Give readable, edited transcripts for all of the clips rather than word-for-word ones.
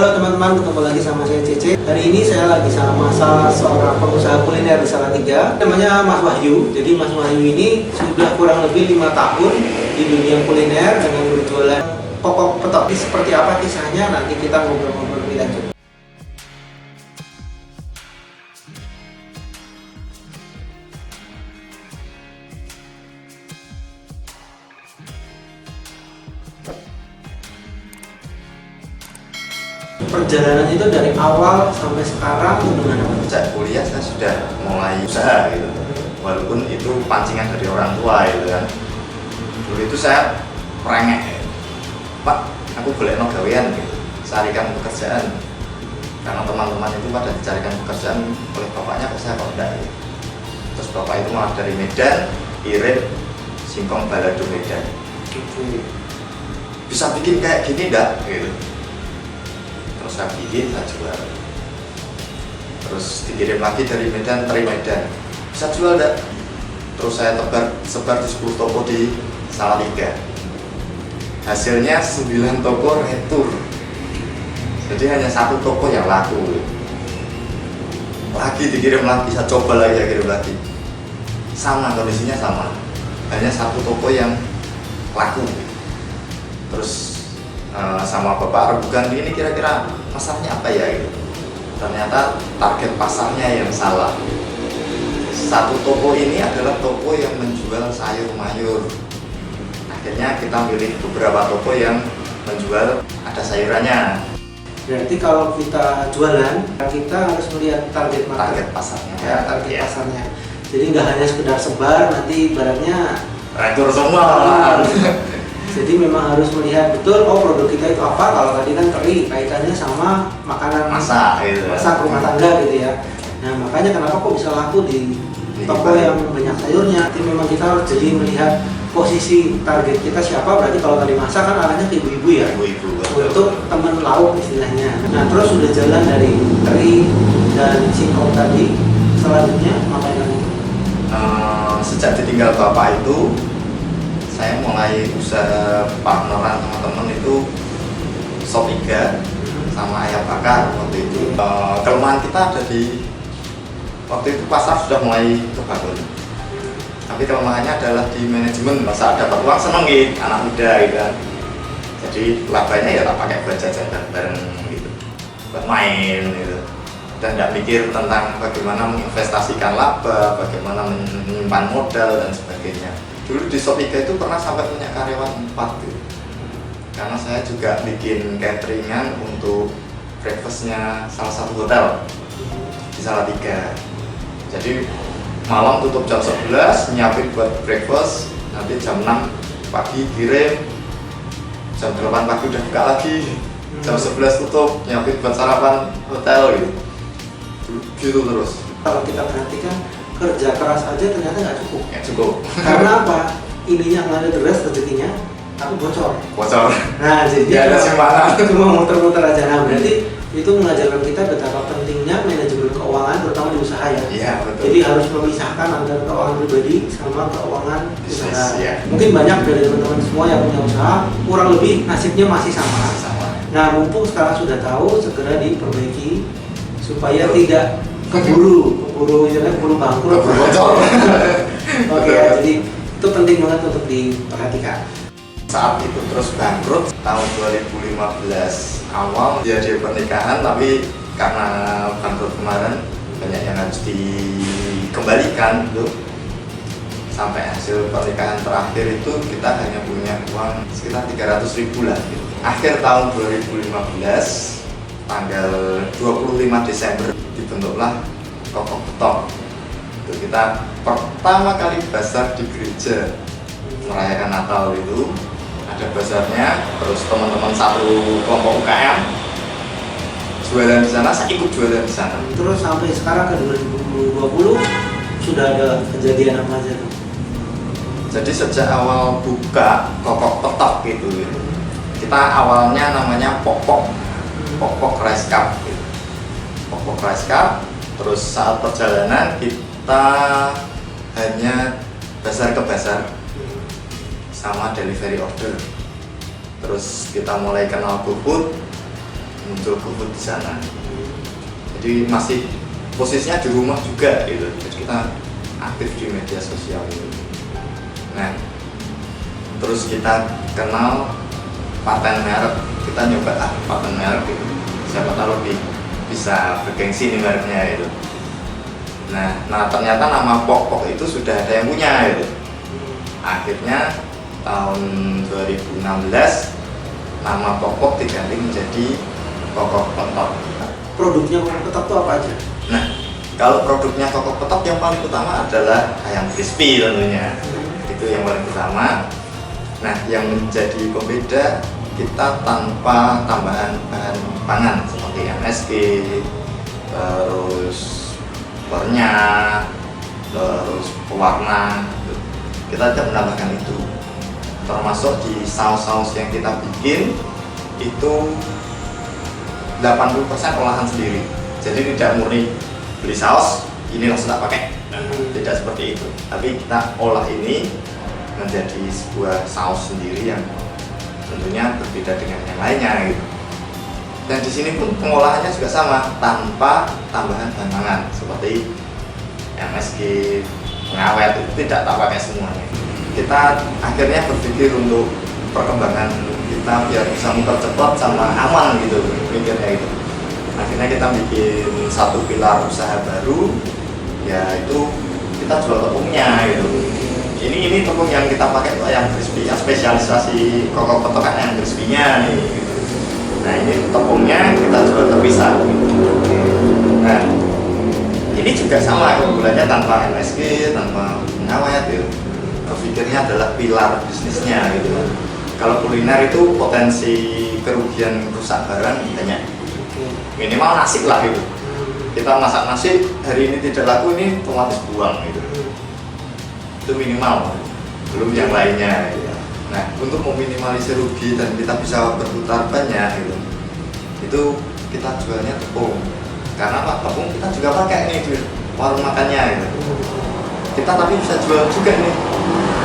Halo teman-teman, ketemu lagi sama saya Cece. Hari ini saya lagi sama seorang pengusaha kuliner di Salatiga. Namanya Mas Wahyu. Jadi Mas Wahyu ini sudah kurang lebih 5 tahun di dunia kuliner dengan berjualan pokok petok. Seperti apa kisahnya? Nanti kita ngobrol-ngobrol lebih lanjut. Perjalanan itu dari awal sampai sekarang gimana? Sejak kuliah saya sudah mulai usaha gitu, walaupun itu pancingan dari orang tua gitu kan. Dulu itu saya merengek, Pak, aku boleh no gawean gitu, carikan pekerjaan. Karena teman-teman itu pada dicarikan pekerjaan oleh bapaknya, kok saya kok enggak gitu. Terus bapak itu malah dari Medan, irit singkong balado Medan. Bisa bikin kayak gini enggak gitu. Terus saya bikin, saya jual. Terus dikirim lagi dari Medan, bisa jual enggak? Terus saya sebar di 10 toko di Salatiga. Hasilnya 9 toko retur. Jadi hanya 1 toko yang laku. Lagi dikirim lagi, saya coba lagi, saya kirim lagi. Sama, kondisinya sama. Hanya 1 toko yang laku. Terus sama bapak rebukan, ini kira-kira pasarnya apa ya gitu. Ternyata target pasarnya yang salah. 1 toko ini adalah toko yang menjual sayur mayur. Akhirnya kita milih beberapa toko yang menjual ada sayurannya. Berarti kalau kita jualan, kita harus melihat target pasarnya. Ya, target pasarnya. Jadi nggak hanya sekedar sebar, nanti barangnya retur semua. Jadi memang harus melihat betul, oh produk kita itu apa. Kalau tadi kan teri, kaitannya sama makanan masak gitu. Masak rumah tangga gitu ya. Nah makanya kenapa kok bisa laku di toko yang banyak sayurnya. Jadi memang kita harus jadi melihat posisi target kita siapa. Berarti kalau tadi masak kan arahnya ke ibu-ibu ya, ibu-ibu untuk teman lauk istilahnya. Nah terus sudah jalan dari teri dan singkong tadi, selanjutnya ngapain lagi? Sejak ditinggal bapak itu, saya mulai usaha partneran sama temen itu sop iga sama ayam bakar waktu itu. Kelemahan kita ada di waktu itu pasar sudah mulai kebangun, tapi kelemahannya adalah di manajemen. Masa dapat uang seneng gitu, anak muda gitu kan. Jadi labanya ya tak pakai buat jajan bareng gitu, buat main gitu, dan tidak mikir tentang bagaimana menginvestasikan laba, bagaimana menyimpan modal dan sebagainya. Dulu di Sop Iga itu pernah sampai punya karyawan 4 gitu. Karena saya juga bikin cateringan untuk breakfastnya salah satu hotel di Salatiga. Jadi malam tutup jam 11, nyiapin buat breakfast, nanti jam 6 pagi kirim, jam 8 pagi udah buka lagi, jam 11 tutup, nyiapin buat sarapan hotel gitu. Gitu terus. Kalau kita perhatikan, kerja keras aja ternyata nggak cukup. Nggak cukup. Karena apa? Ininya nggak ada deras rezekinya, tapi bocor. Nah, jadi ada simpanan. Cuma muter-muter aja. Nah, berarti itu mengajarkan kita betapa pentingnya manajemen keuangan, terutama di usaha ya. Iya, betul. Jadi harus memisahkan antara keuangan pribadi sama keuangan bisnis, usaha. ya. Mungkin banyak dari teman-teman semua yang punya usaha, kurang lebih nasibnya masih sama. Nah, mumpung sekarang sudah tahu, segera diperbaiki supaya tidak keburu bangkrut. Oke, ya, jadi itu penting banget untuk diperhatikan. Saat itu terus bangkrut tahun 2015 awal jadi pernikahan, tapi karena bangkrut kemarin banyak yang harus dikembalikan tuh. Sampai hasil pernikahan terakhir itu kita hanya punya uang sekitar 300.000 lah gitu. Akhir tahun 2015 tanggal 25 Desember dibentuklah Kokok Petok. Itu kita pertama kali bazar di gereja merayakan Natal itu. Ada bazarnya, terus teman-teman satu kelompok UKM jualan di sana, saya ikut jualan di sana. Terus sampai sekarang ke 2020 sudah ada kejadian apa aja tuh? Jadi sejak awal buka Kokok Petok gitu, kita awalnya namanya Popok Rice Cup gitu. Popok Rice Cup. Terus saat perjalanan kita hanya bazar ke bazar sama delivery order. Terus kita mulai kenal GoFood, muncul GoFood di sana. Jadi masih posisinya di rumah juga gitu. Jadi kita aktif di media sosial gitu. Nah, terus kita kenal paten merek, kita nyoba paten merek gitu. Siapa tahu lebih bisa bergengsi nih mereknya gitu. Nah ternyata nama Pok-Pok itu sudah ada yang punya gitu. Akhirnya tahun 2016 nama Pok-Pok diganti menjadi Kokok Petok. Produknya Kokok Petok itu apa aja? Nah, kalau produknya Kokok Petok yang paling utama adalah ayam crispy tentunya. Itu yang paling utama. Nah, yang menjadi pembeda kita tanpa tambahan bahan pangan seperti MSG, terus penyah, terus pewarna. Kita tidak menambahkan itu. Termasuk di saus-saus yang kita bikin itu 80% olahan sendiri. Jadi tidak murni beli saus ini langsung tak pakai. Tidak seperti itu. Tapi kita olah ini menjadi sebuah saus sendiri yang tentunya berbeda dengan yang lainnya gitu. Dan di sini pun pengolahannya juga sama tanpa tambahan bahan pangan seperti MSG, pengawet itu tidak tak pakai semuanya. Kita akhirnya berpikir untuk perkembangan kita biar bisa mempercepat sama aman gitu pikirnya gitu. Akhirnya kita bikin satu pilar usaha baru, yaitu kita jual tepungnya gitu. Ini tepung yang kita pakai untuk ayam crispy, yang spesialisasi Kokok Petok kan ayam crispy-nya nih gitu. Nah ini tepungnya kita jual terpisah gitu. Nah ini juga sama keunggulannya tanpa MSG, tanpa pengawet gitu. Berpikirnya adalah pilar bisnisnya gitu. Kalau kuliner itu potensi kerugian rusak barang banyak. Minimal nasi lah gitu. Kita masak nasi hari ini tidak laku, ini otomatis buang gitu. Itu minimal, belum yang lainnya gitu. Nah untuk meminimalisir rugi dan kita bisa berputar banyak gitu, itu kita jualnya tepung. Karena apa? Tepung kita juga pakai nih di warung makannya gitu. Kita tapi bisa jual juga nih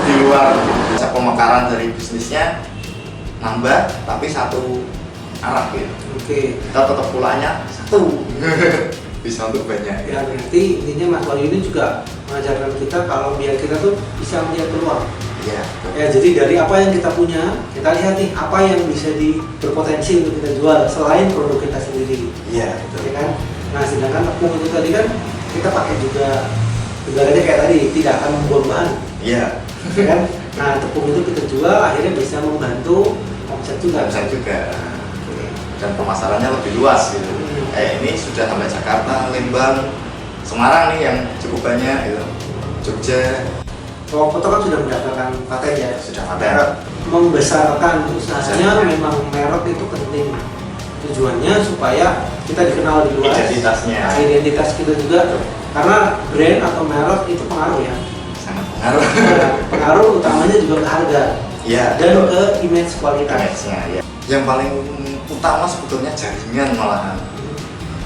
di luar gitu. Pemekaran dari bisnisnya nambah tapi satu arah gitu. Kita tetap pulangnya satu bisa untuk banyak ya. Berarti intinya Mas Wahyu ini juga mengajarkan kita kalau biar kita tuh bisa melihat peluang. Iya. Ya, jadi dari apa yang kita punya, kita lihat nih apa yang bisa berpotensi untuk kita jual selain produk kita sendiri. Iya, betul. Ya kan? Nah, sedangkan tepung itu tadi kan kita pakai juga ibaratnya kayak tadi tidak akan membuang bahan. Iya. Ya kan? Nah, tepung itu kita jual akhirnya bisa membantu omset juga. Omset juga. Dan pemasarannya lebih luas gitu. Ini sudah sampai Jakarta, Lembang, Semarang nih yang cukup banyak gitu. Jogja. Kokok Petok kan sudah mendapatkan paten ya. Sudah paten. Membesarkan usahanya memang merek itu penting. Tujuannya supaya kita dikenal di luar. Identitasnya. Identitas kita juga. Karena brand atau merek itu pengaruh ya. Sangat pengaruh. Nah, pengaruh utamanya juga ke harga. Iya. Dan ke image kualitas. Image-nya, ya. Yang paling utama sebetulnya jaringan malahan.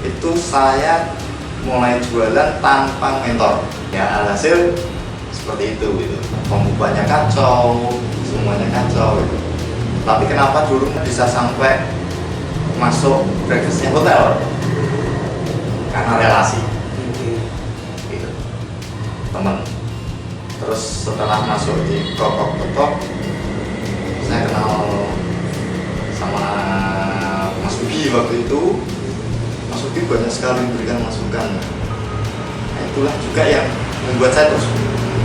Itu saya mulai jualan tanpa mentor. Ya alhasil seperti itu gitu. Pembukuannya kacau, semuanya kacau gitu. Tapi kenapa dulu bisa sampai masuk breakfastnya hotel? Karena relasi. Gitu. Teman. Terus setelah masuk di Kokok Petok, saya kenal sama Mas Ugi waktu itu. Mas Ugi banyak sekali memberikan masukan. Nah, itulah juga yang membuat saya terus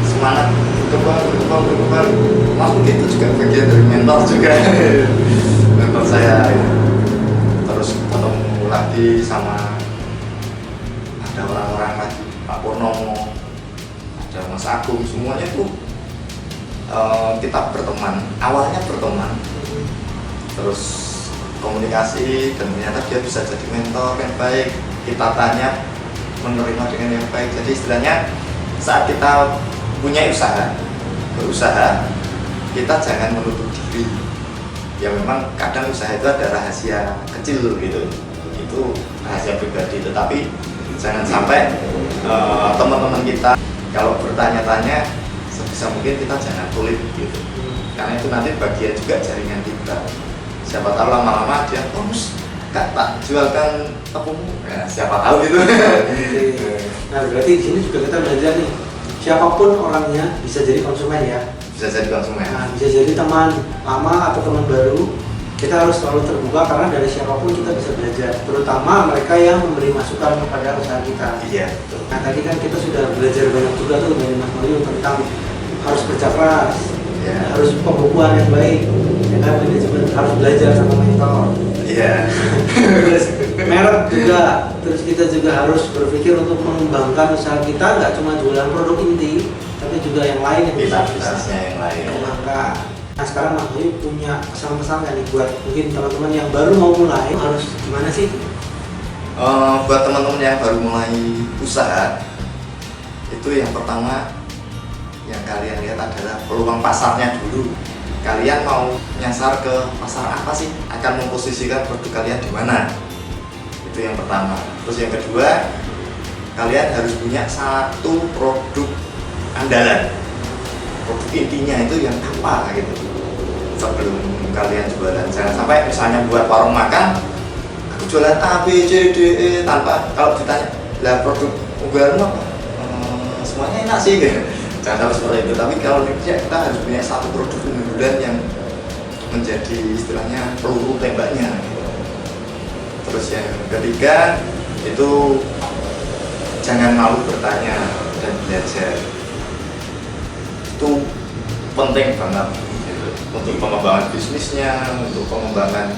semangat berkembang. Mas Ugi itu juga bagian dari mentor juga. Mentor saya. Terus ketemu lagi sama ada orang-orang lagi, Pak Purnomo, ada Mas Agung, semuanya tuh kita berteman. Awalnya berteman, terus komunikasi dan ternyata dia bisa jadi mentor yang baik. Kita tanya, menerima dengan yang baik. Jadi istilahnya saat kita punya berusaha, kita jangan menutup diri. Ya memang kadang usaha itu ada rahasia kecil gitu, itu rahasia pribadi. Tetapi jangan sampai teman-teman kita kalau bertanya-tanya sebisa mungkin kita jangan tulis gitu, karena itu nanti bagian juga jaringan kita. Siapa tahu lama-lama dia Kak, tak jualkan tepungmu. Ya, siapa tahu gitu. Oke. Nah berarti di sini juga kita belajar nih, siapapun orangnya bisa jadi konsumen ya. Bisa jadi konsumen. Nah, bisa jadi teman lama atau teman baru. Kita harus selalu terbuka karena dari siapapun kita bisa belajar, terutama mereka yang memberi masukan kepada usaha kita. Iya, betul. Nah tadi kan kita sudah belajar banyak juga tuh dari Mas Mario tentang harus kerja keras, Iya. harus pembukuan yang baik, ya kan, manajemen, harus belajar sama mentor. Iya. Terus merek juga, terus kita juga harus berpikir untuk mengembangkan usaha kita, nggak cuma jualan produk inti, tapi juga yang lain yang Kita bisa bisnisnya yang lain. kembangkan. Nah sekarang Mas Mario punya pesan-pesan kan nih buat mungkin teman-teman yang baru mau mulai, harus gimana sih? Buat teman-teman yang baru mulai usaha, itu yang pertama yang kalian lihat adalah peluang pasarnya dulu. Kalian mau nyasar ke pasar apa sih? Akan memposisikan produk kalian di mana? Itu yang pertama. Terus yang kedua, kalian harus punya satu produk andalan. Produk intinya itu yang apa gitu sebelum kalian jualan. Jangan sampai misalnya buat warung makan, aku jualan A, B, C, D, E tanpa, kalau ditanya lah produk unggulan apa? Semuanya enak sih gitu. Jangan sampai seperti itu. Tapi kalau kita harus punya satu produk unggulan yang menjadi istilahnya peluru tembaknya gitu. Terus yang ketiga itu jangan malu bertanya dan belajar. Itu penting banget gitu, untuk pengembangan bisnisnya, untuk pengembangan,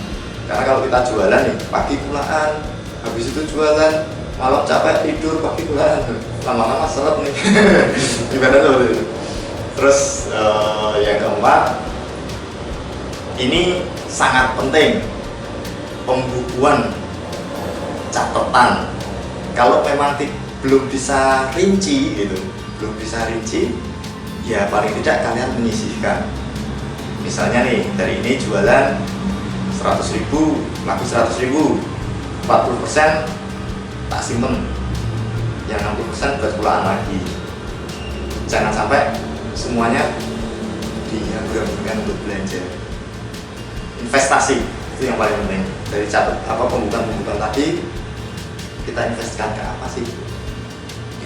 karena kalau kita jualan nih pagi pulaan, habis itu jualan malam capek tidur, pagi pulaan, lama-lama seret nih. Gimana tuh? Terus yang keempat, ini sangat penting, pembukuan, catatan. Kalau memang belum bisa rinci gitu, ya paling tidak kalian menyisihkan. Misalnya nih, dari ini jualan 100.000, laku 100.000, 40% tak simpen, yang 60% buat pulaan lagi. Jangan sampai semuanya dihabiskan untuk belanja. Investasi itu yang paling penting. Dari pembukaan tadi, kita investasikan ke apa sih?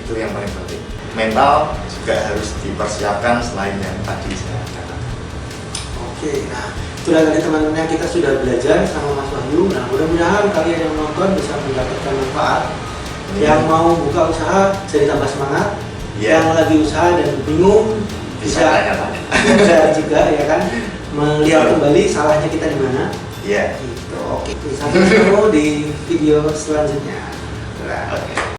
Itu yang paling penting. Mental juga harus dipersiapkan selain yang tadi saya katakan. Oke, nah itulah tadi teman-teman yang kita sudah belajar sama Mas Wahyu. Nah mudah-mudahan kalian yang nonton bisa mendapatkan manfaat. Yang mau buka usaha jadi tambah semangat. Yang lagi usaha dan bingung bisa tanya-tanya. belajar juga ya kan, melihat kembali salahnya kita di mana. Iya. Gitu. Oke, sampai ketemu di video selanjutnya. Oke.